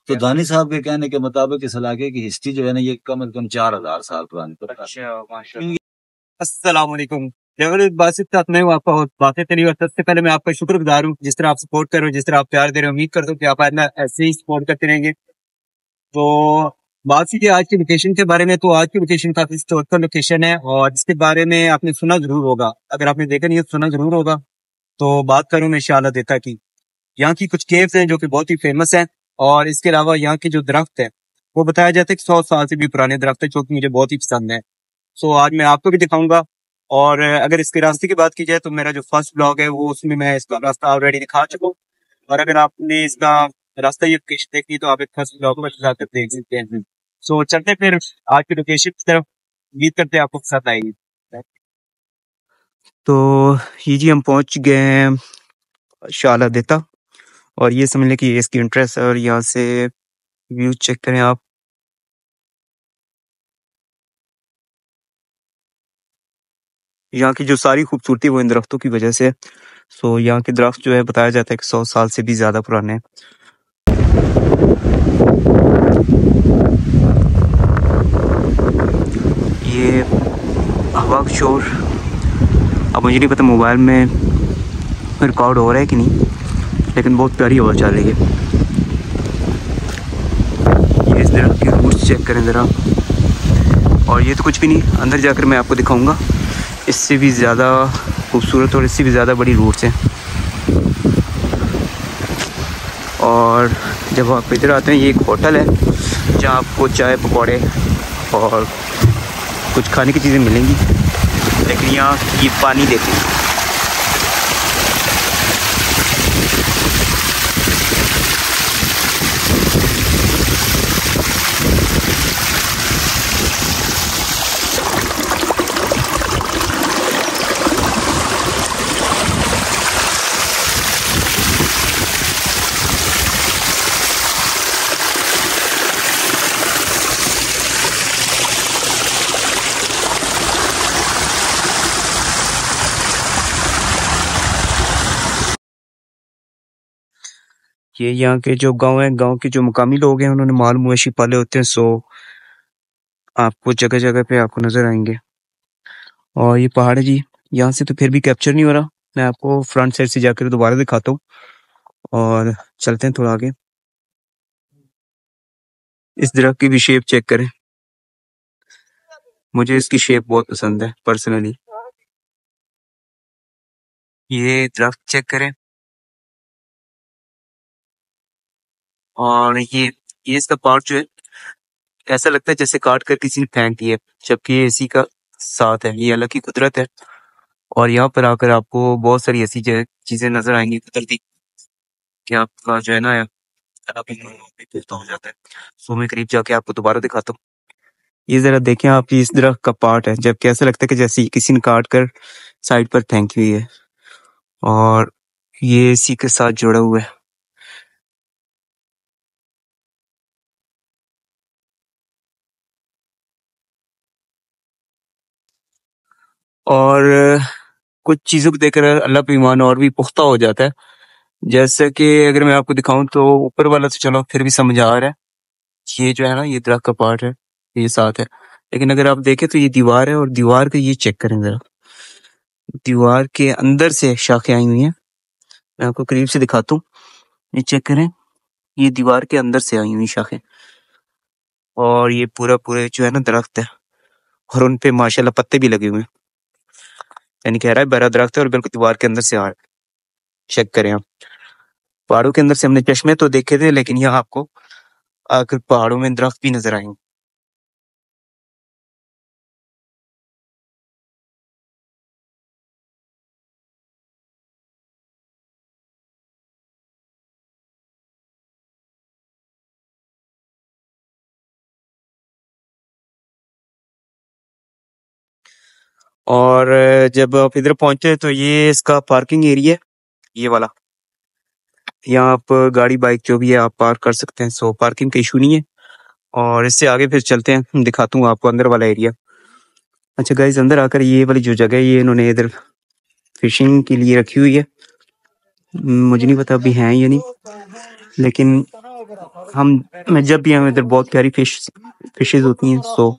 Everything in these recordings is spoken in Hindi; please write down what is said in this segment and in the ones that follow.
तो दानी साहब के कहने के मुताबिक इस इलाके की हिस्ट्री जो है ना ये कम से कम 4000 साल पुरानी। तो अच्छा माशाल्लाह। अस्सलाम वालेकुम। जबरदस्त बासित साथ मैं हूँ आपका होस्ट बासित अली, और सबसे पहले मैं आपका शुक्रगुजार हूँ जिस तरह आप सपोर्ट कर रहे हो, जिस तरह आप प्यार दे रहे हो। उम्मीद करता हूँ कि आप आइंदा ऐसे ही सपोर्ट करते रहेंगे। तो बात कीजिए आज की लोकेशन के बारे में, तो आज की लोकेशन काफी हिस्टोरिकल लोकेशन है और इसके बारे में आपने सुना जरूर होगा। अगर आपने देखा नहीं है तो सुना जरूर होगा। तो बात करूँ मैं शाला देता की, यहाँ की कुछ केव्स हैं जो कि बहुत ही फेमस हैं, और इसके अलावा यहाँ के जो दरख्त है वो बताया जाता है कि 100 साल से भी पुराने दरख्त है, जो कि मुझे बहुत ही पसंद है। सो आज मैं आपको भी दिखाऊंगा। और अगर इसके रास्ते की बात की जाए तो मेरा जो फर्स्ट ब्लॉग है वो उसमें मैं इसका रास्ता ऑलरेडी दिखा चुका हूँ। और अगर आपने इसका रास्ता ये लोकेशन देखनी तो आप एक फर्स्ट ब्लॉग में जाकर देख सकते हैं। सो चलते हैं फिर आज की लोकेशन की तरफ। उम्मीद करते हैं आपको पसंद आएगी। तो ये जी हम पहुंच गए हैं शाला देता, और ये समझ लें कि ये इसकी इंटरेस्ट है। और यहाँ से व्यू चेक करें आप। यहाँ की जो सारी खूबसूरती वो इन दरख्तों की वजह से है। सो यहाँ के दरख्त जो है बताया जाता है कि 100 साल से भी ज्यादा पुराने हैं। ये हवा का शोर, अब मुझे नहीं पता मोबाइल में रिकॉर्ड हो रहा है कि नहीं, लेकिन बहुत प्यारी हवा चल रही है। ये इस दरख्त की रूट्स चेक करें ज़रा। और ये तो कुछ भी नहीं, अंदर जाकर मैं आपको दिखाऊंगा। इससे भी ज़्यादा खूबसूरत और इससे भी ज़्यादा बड़ी रूट्स हैं। और जब आप इधर आते हैं, ये एक होटल है जहाँ आपको चाय पकौड़े और कुछ खाने की चीज़ें मिलेंगी, लेकिन यहाँ ये पानी देते हैं। ये यहाँ के जो गांव है, गांव के जो मुकामी लोग हैं, उन्होंने माल मवेशी पाले होते हैं। सो आपको जगह जगह पे आपको नजर आएंगे। और ये पहाड़ है जी, यहाँ से तो फिर भी कैप्चर नहीं हो रहा। मैं आपको फ्रंट साइड से जाकर दोबारा दिखाता हूँ। और चलते हैं थोड़ा आगे। इस दरख्त की भी शेप चेक करें, मुझे इसकी शेप बहुत पसंद है पर्सनली। ये दरख्त चेक करें। और ये इसका पार्ट जो है ऐसा लगता है जैसे काट कर किसी ने फेंक दिया, जबकि ये इसी का साथ है। ये अलग की कुदरत है। और यहाँ पर आकर आपको बहुत सारी ऐसी चीजें नजर आएंगी कुदरती, कि आपका जो है ना आप हो जाता है। सो मैं करीब जाके आपको दोबारा दिखाता हूँ। ये जरा देखें आप, ये इस दरख्त का पार्ट है, जबकि ऐसा लगता है कि जैसे किसी ने काट कर साइड पर फेंकी हुई है। और ये इसी के साथ जुड़ा हुआ है। और कुछ चीजों को देखकर अल्लाह पे ईमान और भी पुख्ता हो जाता है। जैसे कि अगर मैं आपको दिखाऊं तो ऊपर वाला तो चलो फिर भी समझ आ रहा है, ये जो है ना ये दरख्त का पार्ट है, ये साथ है। लेकिन अगर आप देखें तो ये दीवार है, और दीवार का ये चेक करें जरा, दीवार के अंदर से शाखें आई हुई हैं। मैं आपको करीब से दिखाता हूँ, ये चेक करें, ये दीवार के अंदर से आई हुई शाखें। और ये पूरा पूरे जो है ना दरख्त है, और उनपे माशाल्लाह पत्ते भी लगे हुए हैं। यानी कह रहा है बड़ा दरख्त है और बिल्कुल दीवार के अंदर से आ रहा है। चेक करें आप, पहाड़ों के अंदर से हमने चश्मे तो देखे थे, लेकिन यहाँ आपको आकर पहाड़ों में दरख्त भी नजर आएंगे। और जब आप इधर पहुंचे तो ये इसका पार्किंग एरिया है, ये वाला। यहाँ आप गाड़ी बाइक जो भी है आप पार्क कर सकते हैं। सो पार्किंग का इशू नहीं है। और इससे आगे फिर चलते हैं, दिखाता हूँ आपको अंदर वाला एरिया। अच्छा गाइस, अंदर आकर ये वाली जो जगह है ये इन्होंने इधर फिशिंग के लिए रखी हुई है। मुझे नहीं पता अभी है या नहीं, लेकिन मैं जब भी आऊँ इधर बहुत प्यारी फिशेज होती हैं। सो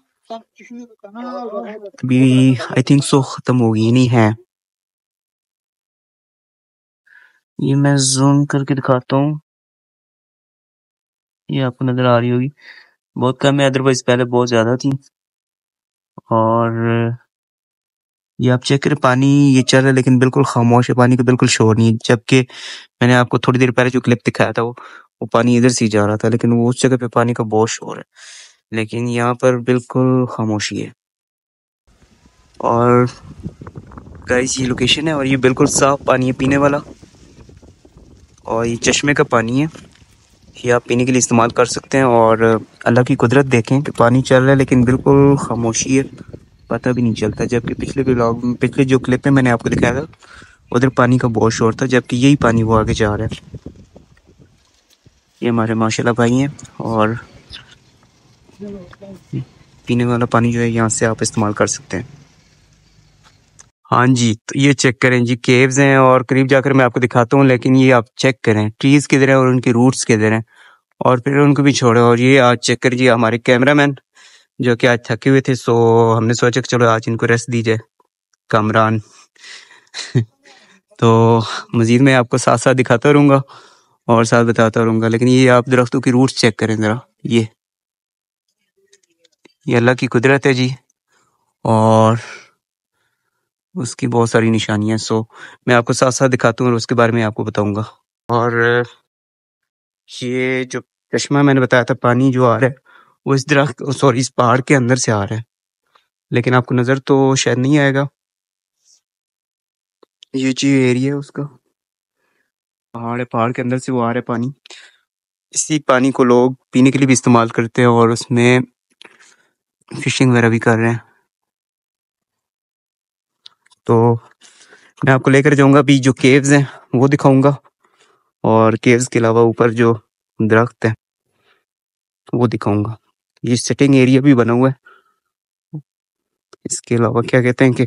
अभी आई थिंक सो खत्म होगी नहीं है। ये मैं जूम करके दिखाता हूँ, ये आपको नजर आ रही होगी, बहुत कम है, अदरवाइज पहले बहुत ज्यादा थी। और ये आप चेक करें, पानी ये चल रहा है लेकिन बिल्कुल खामोश है, पानी का बिल्कुल शोर नहीं है। जबकि मैंने आपको थोड़ी देर पहले जो क्लिप दिखाया था वो पानी इधर से ही जा रहा था, लेकिन वो उस जगह पे पानी का बहुत शोर है, लेकिन यहाँ पर बिल्कुल खामोशी है। और गाइस ये लोकेशन है और ये बिल्कुल साफ पानी है पीने वाला, और ये चश्मे का पानी है, ये आप पीने के लिए इस्तेमाल कर सकते हैं। और अल्लाह की कुदरत देखें कि पानी चल रहा है लेकिन बिल्कुल खामोशी है, पता भी नहीं चलता। जबकि पिछले जो क्लिप में मैंने आपको दिखाया था उधर पानी का बहुत शोर था, जबकि यही पानी वो आगे जा रहा है। ये हमारे माशाल्लाह भाई हैं, और पीने वाला पानी जो है यहाँ से आप इस्तेमाल कर सकते हैं। हाँ जी, तो ये चेक करें जी, केव्स हैं और करीब जाकर मैं आपको दिखाता हूँ, लेकिन ये आप चेक करें ट्रीज किधर हैं और उनकी रूट्स किधर हैं, और फिर उनको भी छोड़े। और ये आज चेक करें जी, हमारे कैमरामैन जो कि आज थके हुए थे, सो हमने सोचा कि चलो आज इनको रेस्ट दी जाए, कामरान। तो मजीद मैं आपको साथ साथ दिखाता रहूँगा और साथ बताता रहूँगा, लेकिन ये आप दरख्तों की रूट्स चेक करें ज़रा, ये अल्लाह की कुदरत है जी, और उसकी बहुत सारी निशानियां। सो मैं आपको साथ साथ दिखाता हूँ और उसके बारे में आपको बताऊंगा। और ये जो चश्मा मैंने बताया था, पानी जो आ रहा है वो इस दरख्त सॉरी इस पहाड़ के अंदर से आ रहा है, लेकिन आपको नजर तो शायद नहीं आएगा। ये जी एरिया है उसका, पहाड़ है, पहाड़ के अंदर से वो आ रहा है पानी। इसी पानी को लोग पीने के लिए भी इस्तेमाल करते हैं और उसमें फिशिंग वगैरह भी कर रहे हैं। तो मैं आपको लेकर जाऊंगा, अभी जो केव्स हैं वो दिखाऊंगा, और केव्स के अलावा ऊपर जो दरख्त है वो दिखाऊंगा। ये सिटिंग एरिया भी बना हुआ है। इसके अलावा क्या कहते हैं कि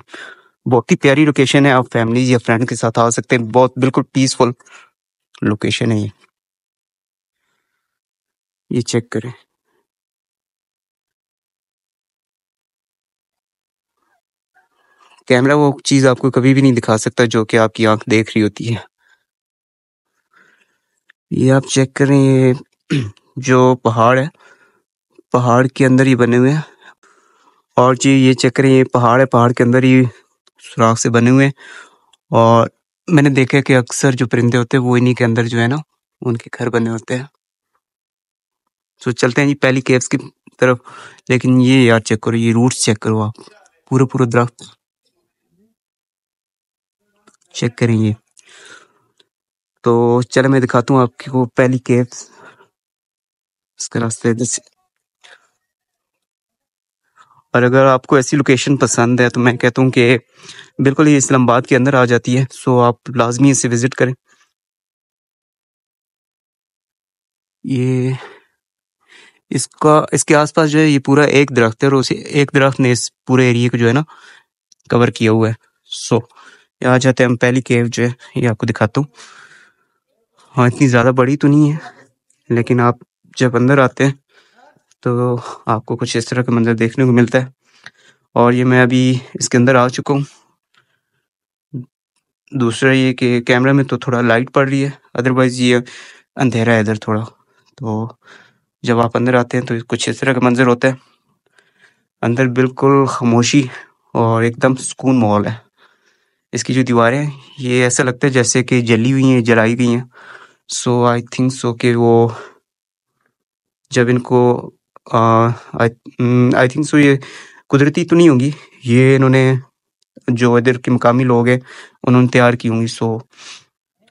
बहुत ही प्यारी लोकेशन है, आप फैमिली या फ्रेंड के साथ आ सकते हैं, बहुत बिल्कुल पीसफुल लोकेशन है ये चेक करें। कैमरा वो चीज आपको कभी भी नहीं दिखा सकता जो कि आपकी आंख देख रही होती है। ये आप चेक करें, ये जो पहाड़ है, पहाड़ के अंदर ही बने हुए हैं। और जी ये चेक करें, ये पहाड़ है, पहाड़ के अंदर ही सुराख से बने हुए हैं। और मैंने देखा है कि अक्सर जो परिंदे होते हैं वो इन्हीं के अंदर जो है ना उनके घर बने होते हैं। तो चलते हैं जी पहली केव्स की तरफ। लेकिन ये यार चेक करो, ये रूट्स चेक करो आप, पूरे पूरे दरख्त चेक करें ये। तो चलो मैं दिखाता हूँ आपको पहली केव्स, इसका रास्ते इधर से। और अगर आपको ऐसी लोकेशन पसंद है तो मैं कहता हूँ कि बिल्कुल ये इस्लामाबाद के अंदर आ जाती है, सो आप लाजमी इसे विजिट करें। ये इसके आसपास जो है ये पूरा एक दरख्त है, और उसे एक दरख्त ने इस पूरे एरिया को जो है ना कवर किया हुआ है। सो यहाँ जाते हैं हम, पहली केव जो है ये आपको दिखाता हूँ। हाँ इतनी ज़्यादा बड़ी तो नहीं है, लेकिन आप जब अंदर आते हैं तो आपको कुछ इस तरह का मंजर देखने को मिलता है। और ये मैं अभी इसके अंदर आ चुका हूँ। दूसरा ये कि कैमरा में तो थोड़ा लाइट पड़ रही है, अदरवाइज ये अंधेरा है इधर थोड़ा। तो जब आप अंदर आते हैं तो कुछ इस तरह का मंजर होता है। अंदर बिल्कुल खामोशी और एकदम सुकून माहौल है। इसकी जो दीवारें हैं ये ऐसा लगता है जैसे कि जली हुई हैं, जलाई गई हैं। सो आई थिंक सो कि वो जब इनको आई थिंक सो ये कुदरती तो नहीं होंगी, ये इन्होंने जो इधर के मकामी लोग हैं उन्होंने तैयार की होंगी। सो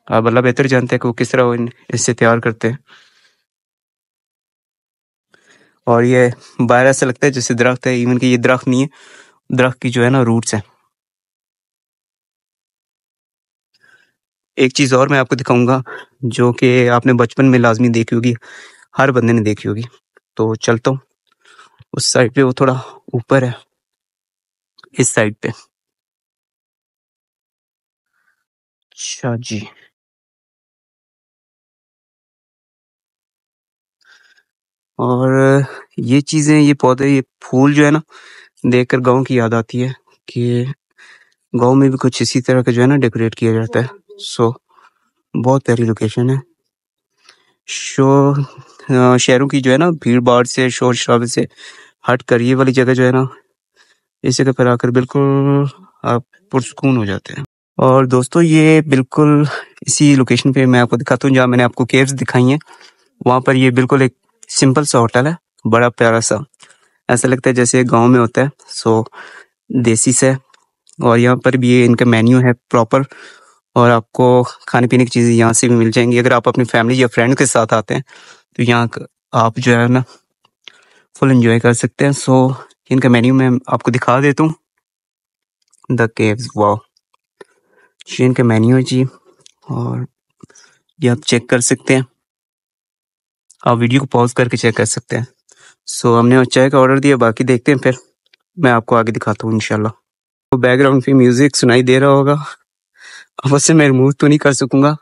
आप अल्लाह बेहतर जानते हैं कि वो किस तरह इससे तैयार करते हैं। और ये बाहर ऐसा लगता है जैसे दरख्त है, इवन कि ये दरख्त नहीं है, दरख्त की जो है ना रूट्स है। एक चीज और मैं आपको दिखाऊंगा जो कि आपने बचपन में लाजमी देखी होगी, हर बंदे ने देखी होगी। तो चलता हूँ उस साइड पे, वो थोड़ा ऊपर है इस साइड पे। अच्छा जी, और ये चीज़ें, ये पौधे, ये फूल जो है ना, देखकर गाँव की याद आती है कि गाँव में भी कुछ इसी तरह का जो है ना डेकोरेट किया जाता है। सो बहुत प्यारी लोकेशन है। शहरों की जो है ना भीड़-भाड़ से, शोर-शराबे से हटकर ये वाली जगह जो है ना, इस जगह पर आकर बिल्कुल आप पुरसुकून हो जाते हैं। और दोस्तों ये बिल्कुल इसी लोकेशन पे मैं आपको दिखाता हूँ जहाँ मैंने आपको केव्स दिखाई हैं। वहाँ पर ये बिल्कुल एक सिंपल सा होटल है, बड़ा प्यारा सा। ऐसा लगता है जैसे गाँव में होता है। सो देसी सा है। और यहाँ पर भी ये इनका मेन्यू है प्रॉपर, और आपको खाने-पीने की चीज़ें यहाँ से भी मिल जाएँगी। अगर आप अपनी फैमिली या फ्रेंड के साथ आते हैं, तो यहाँ क आप जो है ना फुल एन्जॉय कर सकते हैं। सो इनका मेन्यू मैं आपको दिखा देता हूँ। The caves, wow! ये इनका मेन्यू है जी, और ये आप चेक कर सकते हैं। आप वीडियो को पॉज़ करके चेक कर सकते हैं। सो हमने चाय का ऑर्डर दिया, बाकी देखते हैं फिर मैं आपको आगे दिखाता हूँ इंशाल्लाह। तो बैकग्राउंड पे म्यूज़िक सुनाई दे रहा होगा। अब उससे मैं रिमूव तो नहीं कर सकूँगा।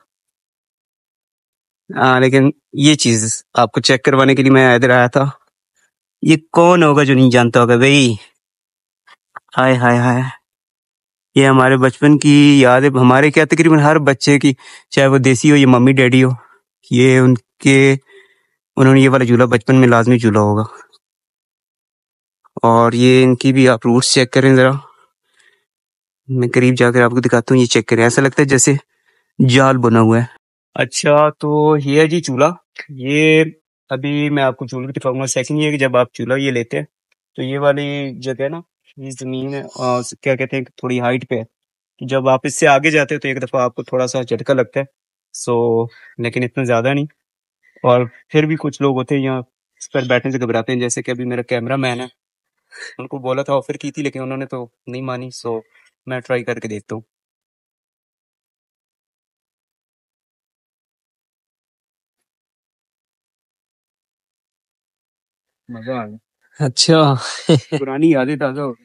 लेकिन ये चीज़ आपको चेक करवाने के लिए मैं इधर आया था। ये कौन होगा जो नहीं जानता होगा भई? हाय, हाय, हाय! ये हमारे बचपन की याद है, हमारे क्या तकरीबन हर बच्चे की, चाहे वो देसी हो या मम्मी-डैडी हो, ये उन्होंने ये वाला झूला बचपन में लाज़मी झूला होगा। और ये इनकी भी आप रूट्स चेक करें ज़रा। मैं करीब जाकर आपको दिखाता हूँ, ये चेक करें, ऐसा लगता है जैसे जाल बुना हुआ है। अच्छा, तो ये है जी चूल्हा। ये अभी मैं आपको चूल्हे की दिखाऊँगा। सेकंड ये है कि जब आप चूल्हा ये लेते हैं, तो ये वाली जगह है ना, ये ज़मीन है, क्या कहते हैं, थोड़ी हाइट पे है। तो जब आप इससे आगे जाते हो तो एक दफ़ा आपको थोड़ा-सा झटका लगता है। सो लेकिन इतना ज़्यादा नहीं। और फिर भी कुछ लोग होते हैं यहाँ इस पर बैठने से घबराते हैं, जैसे कि अभी मेरा कैमरामैन है। उनको बोला था, ऑफ़र की थी, लेकिन उन्होंने तो नहीं मानी। सो मैं ट्राई करके देखता हूँ। मज़ा आ गया। अच्छा। पुरानी यादें ताज़ा हो गई।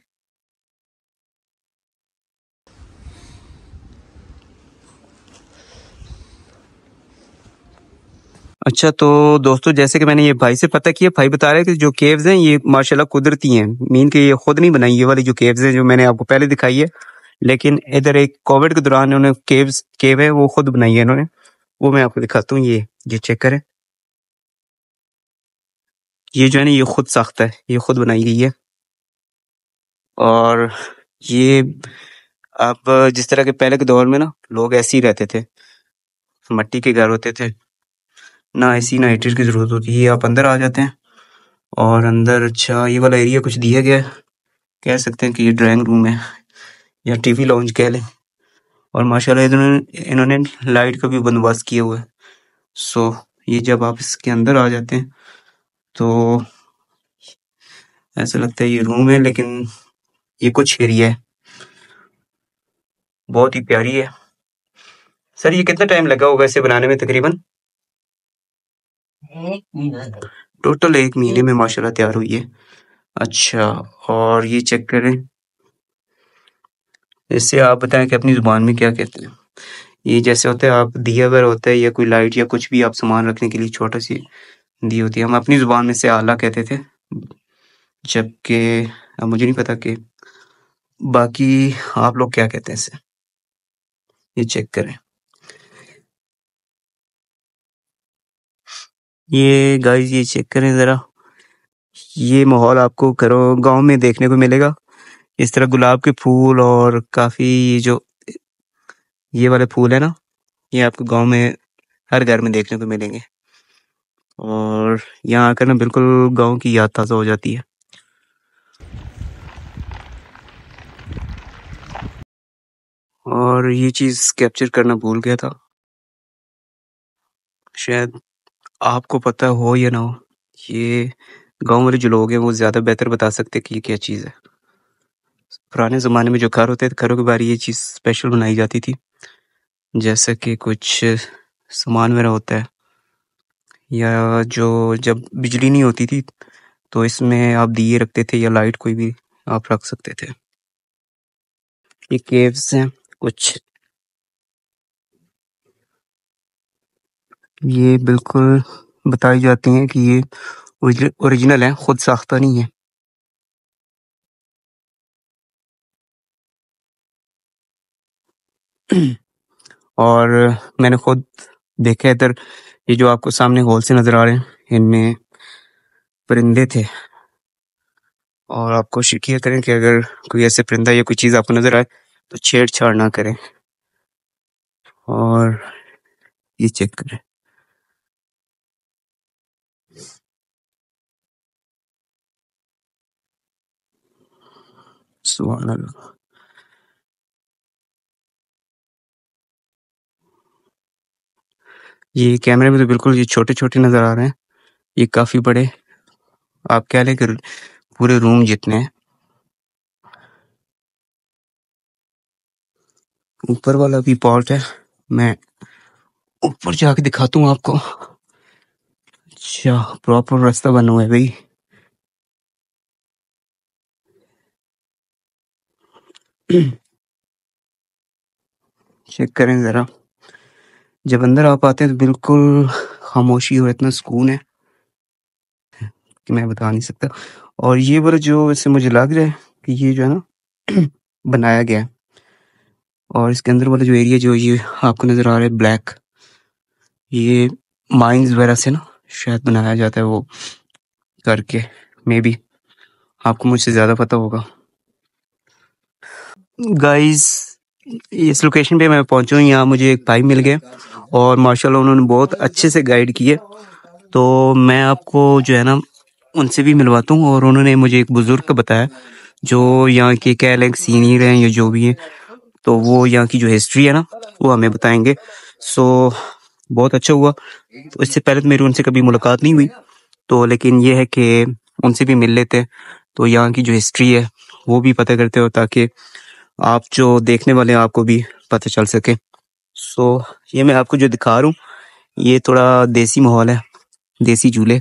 अच्छा, तो दोस्तों जैसे कि मैंने ये भाई से पता किया, भाई बता रहे हैं कि जो केव्स हैं ये माशाल्लाह कुदरती हैं। मीन के ये खुद नहीं बनाई, ये वाली जो केव्स हैं जो मैंने आपको पहले दिखाई है। लेकिन इधर एक कोविड के दौरान उन्होंने केव है वो खुद बनाई है इन्होंने। वो मैं आपको दिखाता हूँ, ये चेक करें। ये जो है ना ये खुद साख्त है, ये खुद बनाई गई है। और ये अब जिस तरह के पहले के दौर में ना लोग ऐसे ही रहते थे, मट्टी के घर होते थे, ना एसी ना हीटर की ज़रूरत होती है। ये आप अंदर आ जाते हैं, और अंदर अच्छा ये वाला एरिया कुछ दिया गया है, कह सकते हैं कि ये ड्राइंग रूम है या टीवी लाउंज कह लें। और माशाल्लाह इन्होंने इन्होंने लाइट का भी बंदोबस्त किया हुआ है। सो ये जब आप इसके अंदर आ जाते हैं तो ऐसा लगता है ये रूम है, लेकिन ये कुछ एरिया है, बहुत ही प्यारी है। सर ये कितना टाइम लगा होगा इसे बनाने में तकरीबन? टोटल 1 महीने में माशाल्लाह तैयार हुई है। अच्छा, और ये चेक करें। इससे आप बताएँ कि अपनी ज़ुबान में क्या कहते हैं? ये जैसे होता है, आप दिया अगर होता है या कोई लाइट या कुछ भी आप सामान रखने के लिए छोटी-सी दी होती है, हम अपनी ज़ुबान में इसे आला कहते थे। जबकि अब मुझे नहीं पता कि बाकी आप लोग क्या कहते हैं इसे? ये चेक करें। ये गाइस ये चेक करें ज़रा। ये माहौल आपको घरों गाँव में देखने को मिलेगा। इस तरह गुलाब के फूल और काफ़ी ये जो ये वाले फूल है ना, ये आपको गाँव में हर घर में देखने को मिलेंगे। और यहाँ आकर ना बिल्कुल गाँव की याद ताज़ा हो जाती है। और ये चीज़ कैप्चर करना भूल गया था। शायद आपको पता हो या ना हो, ये गाँव वाले जो लोग हैं वो ज़्यादा बेहतर बता सकते हैं कि ये क्या चीज़ है। पुराने ज़माने में जो घर होते थे, घरों के बाहर ये चीज़ स्पेशल बनाई जाती थी। जैसे कि कुछ सामान वगैरह होता है, या जो जब बिजली नहीं होती थी, तो इसमें आप दिए रखते थे या लाइट कोई भी आप रख सकते थे। ये केव्स हैं कुछ, ये बिल्कुल बताई जाती हैं कि ये ओरिजिनल है, खुद साख्ता नहीं है। और मैंने खुद देखा है इधर, ये जो आपको सामने हॉल से नजर आ रहे हैं, इनमें परिंदे थे। और आप कोशिश किया करें कि अगर कोई ऐसे परिंदा या कोई चीज़ आपको नजर आए तो छेड़छाड़ ना करें। और ये चेक करें, सुभान अल्लाह। ये कैमरे में तो बिल्कुल ये छोटे छोटे नजर आ रहे हैं, ये काफी बड़े, आप कह लें कि पूरे रूम जितने हैं। ऊपर वाला भी पॉट है, मैं ऊपर जाके दिखाता हूँ आपको। अच्छा, प्रॉपर रास्ता बना हुआ है भाई। चेक करें जरा, जब अंदर आप आते हैं तो बिल्कुल खामोशी और इतना सुकून है कि मैं बता नहीं सकता। और ये वाला जो वैसे मुझे लग रहा है कि ये जो है ना बनाया गया है, और इसके अंदर वाला जो एरिया जो ये आपको नजर आ रहा है ब्लैक, ये माइंस वगैरह से ना शायद बनाया जाता है वो करके, मे बी आपको मुझसे ज्यादा पता होगा। गाइस, इस लोकेशन पे मैं पहुंचा हूँ, यहाँ मुझे एक भाई मिल गए और माशाल्लाह उन्होंने बहुत अच्छे से गाइड किए। तो मैं आपको जो है ना उनसे भी मिलवाता हूँ, और उन्होंने मुझे एक बुजुर्ग का बताया जो यहाँ के कह लें सीनियर हैं या जो भी हैं, तो वो यहाँ की जो हिस्ट्री है ना वो हमें बताएंगे। सो बहुत अच्छा हुआ। तो इससे पहले तो मेरी उनसे कभी मुलाकात नहीं हुई, तो लेकिन ये है कि उनसे भी मिल लेते हैं, तो यहाँ की जो हिस्ट्री है वो भी पता करते हो, ताकि आप जो देखने वाले हैं आपको भी पता चल सके। सो ये मैं आपको जो दिखा रहा हूँ, ये थोड़ा देसी माहौल है, देसी झूले,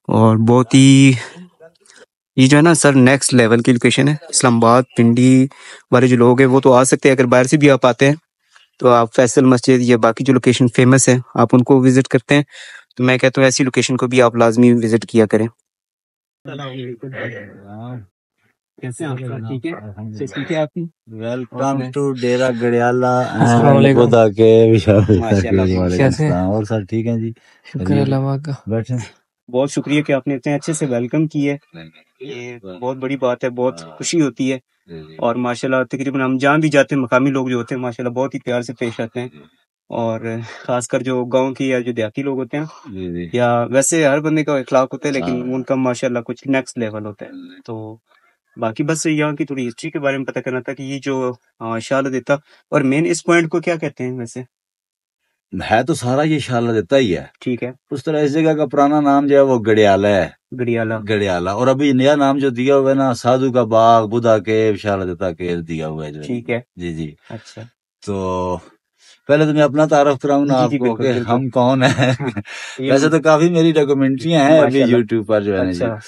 और बहुत ही ये जो है ना सर नेक्स्ट लेवल की लोकेशन है। इस्लामाबाद पिंडी वाले जो लोग हैं वो तो आ सकते हैं, अगर बाहर से भी आप आते हैं तो आप फैसल मस्जिद या बाकी जो लोकेशन फेमस है आप उनको विजिट करते हैं, तो मैं कहता हूँ ऐसी लोकेशन को भी आप लाजमी विजिट किया करें। कैसे हैं आप? ठीक है, ठीक है आपकी। वेलकम टू डेरा गड़ियाला अस्सलाम वालेकुम। खुदा के विशाल माशाल्लाह, कैसे? और सर ठीक है जी, शुक्र अल्लाह का। बैठे। बहुत शुक्रिया कि आपने इतने अच्छे से वेलकम किया है, ये बहुत बड़ी बात है, बहुत खुशी होती है। और माशाल्लाह तकरीबन हम जहाँ भी जाते हैं मकामी लोग जो होते हैं माशाल्लाह बहुत ही प्यार से पेश आते हैं, और खासकर जो गांव की या जो देहाती लोग होते हैं, या वैसे हर बंदे का इखलाक होता है लेकिन उनका माशाल्लाह कुछ नेक्स्ट लेवल होता है। तो बाकी बस यहाँ की थोड़ी हिस्ट्री के बारे में पता करना था कि ये जो शाला देता, और मेन इस पॉइंट को क्या कहते हैं वैसे? है तो सारा ये शाला देता ही है। ठीक है, उस तरह इस जगह का पुराना नाम जो है वो गड़ियाला है, गड़ियाला। गड़ियाला। और अभी नया नाम जो दिया हुआ है ना, साधु का बाग, बुधा केव, शाला देता केव दिया हुआ है जो है। ठीक है, जी जी। अच्छा, तो पहले तो मैं अपना तारुफ कराऊं ना जी जी आपको बिल्कुल कि बिल्कुल। हम कौन है। ये वैसे तो काफी मेरी डॉक्यूमेंट्रियां हैं अभी माशाल्लाह, यूट्यूब पर जो है ना जी। अच्छा,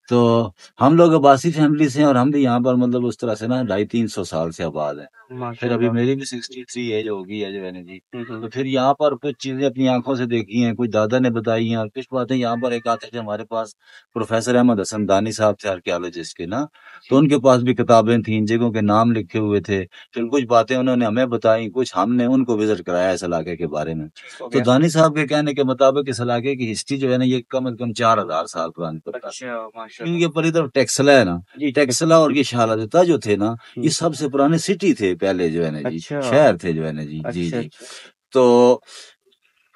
तो हम लोग अब्बासी फैमिली से हैं, और हम भी यहाँ पर मतलब उस तरह से ना 250-300 साल से आबाद है। फिर अभी माशाल्लाह। मेरी भी 63 एज होगी है जो है ना जी। हम्म, तो फिर यहाँ पर कुछ चीजें अपनी आंखों से देखी हैं, कुछ दादा ने बताई हैं, और कुछ बातें यहाँ पर एक आते थे हमारे पास, प्रोफेसर अहमद हसन दानी साहब थे आर्कियोलॉजिस्ट के ना, तो उनके पास भी किताबें थी, इन जगहों के नाम लिखे हुए थे। फिर कुछ बातें उन्होंने हमें बताई, कुछ हमने उनको विजिट कराया इस इलाके के बारे में। हो तो गया। दानी साहब के कहने के मुताबिक इस इलाके की हिस्ट्री जो है ना ये कम से कम 4000 साल पुरानी है। अच्छा, क्योंकि माशाल्लाह। ये पर इधर टेक्सला है ना, जी, टेक्सला और ये शालादता जो थे ना, ये हम्म, सबसे पुराने सिटी थे पहले जो है ना जी, अच्छा, शहर थे जो है ना जी। जी अच्छा, जी। अच्छा, तो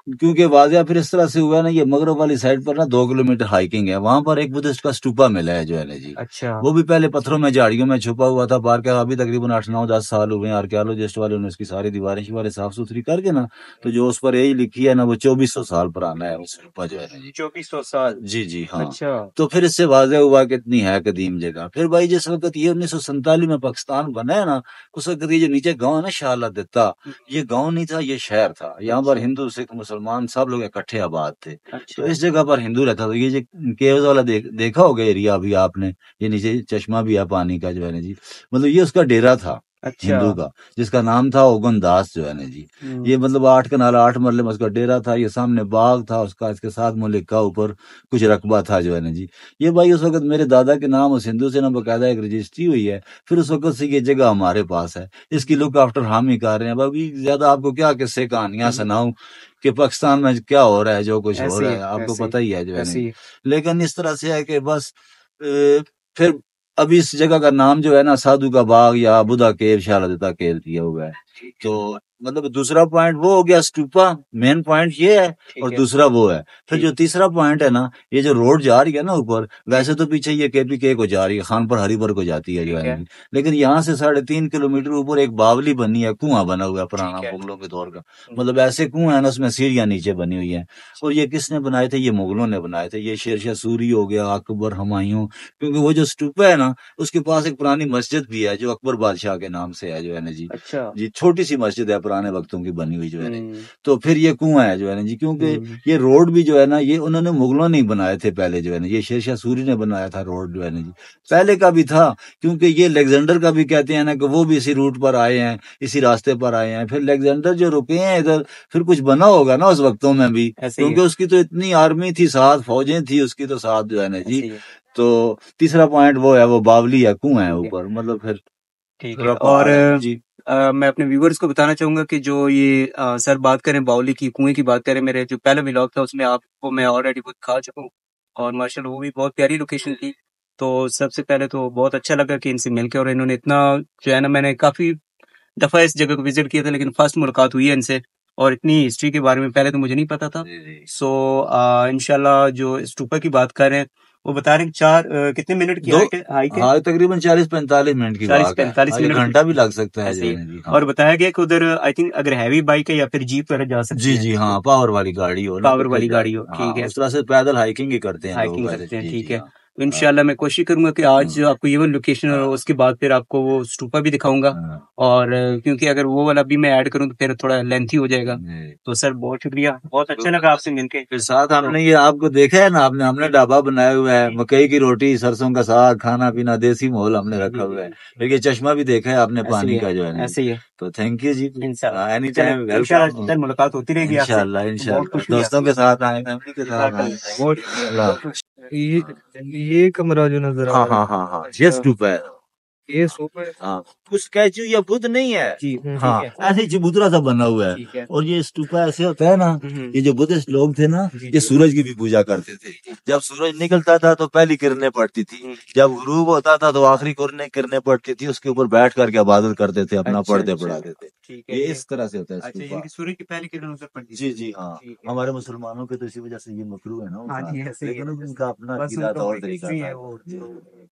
क्योंकि वाजिया फिर इस तरह से हुआ ना, ये मगरब वाली साइड पर ना 2 किलोमीटर हाइकिंग है, वहां पर एक बुद्धिस्ट का स्टूपा मिला है जो है ना जी। अच्छा, वो भी पहले पत्थरों में झाड़ियों में छुपा हुआ था, पार के अभी तकरीबन 8-9-10 साल हुए हैं आर्कियोलॉजिस्ट वाले ने उसकी सारी दीवारें शिवारें साफ सुथरी करके ना, तो जो उस पर यही लिखी है ना वो 2400 साल पुराना है वो स्टूपा जो है ना जी। 2400 साल। जी जी हाँ। अच्छा, तो फिर इससे वाजह हुआ कि इतनी है कदीम जगह। फिर भाई जिस वक्त ये 1947 में पाकिस्तान बना है ना, उस वक्त ये जो नीचे गांव है ना शाला दिता, ये गांव नहीं था, ये शहर था। यहाँ पर अच्छा, हिंदू सिख मुसलमान सब लोग इकट्ठे आबाद थे। तो अच्छा, इस जगह पर हिंदू रहता था। ये जो केव्स वाला देखा होगा एरिया अभी आपने, ये नीचे चश्मा भी है पानी का जो है ना जी, मतलब ये उसका डेरा था। अच्छा। हिंदू का, जिसका नाम था ओगन दास जो है ना जी। ये मतलब 8 कनाल 8 मरले में उसका डेरा था, ये सामने बाग था उसका, इसके साथ मुल्क का ऊपर कुछ रकबा था जो है ना जी। ये भाई उस वक्त मेरे दादा के नाम उस हिंदू से ना बकायदा एक रजिस्ट्री हुई है, फिर उस वक्त से ये जगह हमारे पास है, इसकी लुक आफ्टर हम ही कर रहे हैं। अभी ज्यादा आपको क्या किस्से कहानियां सुनाऊं कि पाकिस्तान में क्या हो रहा है, जो कुछ हो ऐसे रहा ही है आपको ऐसे ही पता ही है जो है ऐसे नहीं। ही। लेकिन इस तरह से है कि बस फिर अभी इस जगह का नाम जो है ना साधु का बाग या बुधा केव शारदता केव दिया हुआ है। तो मतलब दूसरा पॉइंट वो हो गया स्टूपा, मेन पॉइंट ये है, ठीक और है। दूसरा वो है। फिर ठीक जो तीसरा पॉइंट है ना, ये जो रोड जा रही है ना ऊपर, जी वैसे तो पीछे ये केपीके को जा रही है, खानपुर हरिपुर को जाती है जो ठीक है, है लेकिन यहाँ से 3.5 किलोमीटर ऊपर एक बावली बनी है, कुआं बना हुआ है पुराना ठीक है। मुगलों के दौर का। मतलब ऐसे कुआं है ना, उसमें सीढ़ियां नीचे बनी हुई हैं। और ये किसने बनाए थे? ये मुगलों ने बनाए थे। ये शेरशाह सूरी हो गया, अकबर, हुमायूं। क्योंकि वो जो स्तूपा है ना, उसके पास एक पुरानी मस्जिद भी है जो अकबर बादशाह के नाम से है जो है ना जी। अच्छा। जी छोटी सी मस्जिद है पुराने वक्तों की बनी हुई जो है ना जी। हम्म तो फिर ये कुआं है जो है ना जी, क्योंकि ये रोड भी जो है ना, ये उन्होंने मुगलों ने ही बनाए थे पहले जो है ना, ये शेरशाह सूरी ने बनाया था रोड जो है ना जी। पहले का भी था, क्योंकि ये लेग्जेंडर का भी कहते हैं ना कि वो भी इसी रूट पर आए हैं, इसी रास्ते पर आए हैं। फिर लेग्जेंडर जो रुके हैं इधर, फिर कुछ बना होगा ना उस वक्तों में भी, ऐसे ही क्योंकि है उसकी तो इतनी आर्मी थी, साथ फौजें थी उसकी तो साथ जो है ना जी। ऐसे ही है। तो तीसरा पॉइंट वो है, वो बावली है, कुआं है ठीक है ऊपर, मतलब फिर ठीक है। थोड़ा और पहाड़ है जी। मैं अपने व्यूवर्स को बताना चाहूंगा कि जो ये सर बात करें बावली की कुएं की बात करें, मेरे जो पहला व्लॉग था उसमें आपको मैं ऑलरेडी बहुत खा चुका हूँ, और मार्शल वो भी बहुत प्यारी लोकेशन थी। तो सबसे पहले तो बहुत अच्छा लगा कि इनसे मिलकर, और इन्होंने इतना जो है ना, मैंने काफी दफा इस जगह को विजिट किया था, लेकिन फर्स्ट मुलाकात हुई है इनसे, और इतनी हिस्ट्री के बारे में पहले तो मुझे नहीं पता था। जी जी। सो इंशाल्लाह जो स्टूपा की बात कर रहे हैं, वो बता रहे हैं कितने मिनट की दो, हाइट है? हाँ तकरीबन 40-45 मिनट की चालीस वाक है। पैंतालीस हाँ, एक मिनट की घंटा भी लग सकता है ऐसे जो ही। है जी। हाँ और बताया गया कि उधर आई थिंक अगर हैवी बाइक है या फिर जीप वगैरह जा जी सकती है, जी, हाँ पावर वाली गाड़ी हो ना तो पावर फिर वाली जा। गाड़ी हो, हाँ ठीक है, उस तरह से पैदल हाइकिंग ही करते हैं लोग हाइकिंग वैसे। करते हैं, जी ठीक जी है। हाँ। तो हाँ इंशाल्लाह मैं कोशिश करूंगा कि आज हाँ आपको ये वाली लोकेशन और हाँ उसके बाद फिर आपको वो स्टूपा भी दिखाऊंगा। हाँ, और क्योंकि अगर वो वाला भी मैं ऐड करूँ तो फिर थोड़ा लेंथी हो जाएगा। जी। तो सर बहुत शुक्रिया, बहुत तो अच्छा लगा आपसे मिलके। फिर साथ तो हमने ये आपको देखा है ना, आपने हमने ढाबा बनाया हुआ है, मकई की रोटी, सरसों का साग, खाना पीना देसी माहौल हमने जी रखा जी हुआ है। जी, फिर ये चश्मा भी देखा है आपने ऐसे ही पानी है का जो है ना जी। ऐसे ही है। तो थैंक यू जी। इंशाल्लाह एनी चले, टाइम इंशाल्लाह वेलकम। सर मुलाकात होती रहेगी आपसे। इंशाल्लाह बहुत इंशाल्लाह खुश हुई दोस्तों आपसे। के साथ आए, फैमिली के साथ आए। जज़ाकल्लाह, बहुत अल्लाह बहुत खुश। ये कमरा जो नजर आ हाँ रहा हाँ है, हाँ हाँ, ये अच्छा, स्तूप है। ये सोफा है। हाँ कुछ स्टैचू या बुद्ध नहीं है। जी हम्म, हाँ ठीक है ऐसे ही चबूतरा सा बना हुआ है। ठीक है। और ये स्तूपा ऐसे होता है ना, ये जो बुद्धिस्ट लोग थे ना, जी ये जी सूरज की भी पूजा करते थे। जब सूरज निकलता था तो पहली किरणें पड़ती थी, जब गुरूब होता था तो आखिरी किरणें पड़ती थी, उसके ऊपर बैठ करके इबादत करते थे, अपना अच्छा पढ़ते अच्छा पढ़ाते थे। ठीक है ये ये। इस तरह से होता है अच्छा, स्तूपा। यानी कि सूर्य की पहली किरण उधर पड़ती जी थी। जी हाँ। ठीक है। हमारे मुसलमानों के तो इसी वजह से ये मकरूह है ना हाँ उनका, जी ऐसे ही है, लेकिन उनका अपना बस अकीदा उनका तौर वही तरीका हिस्ट्री था। है वो जी। जो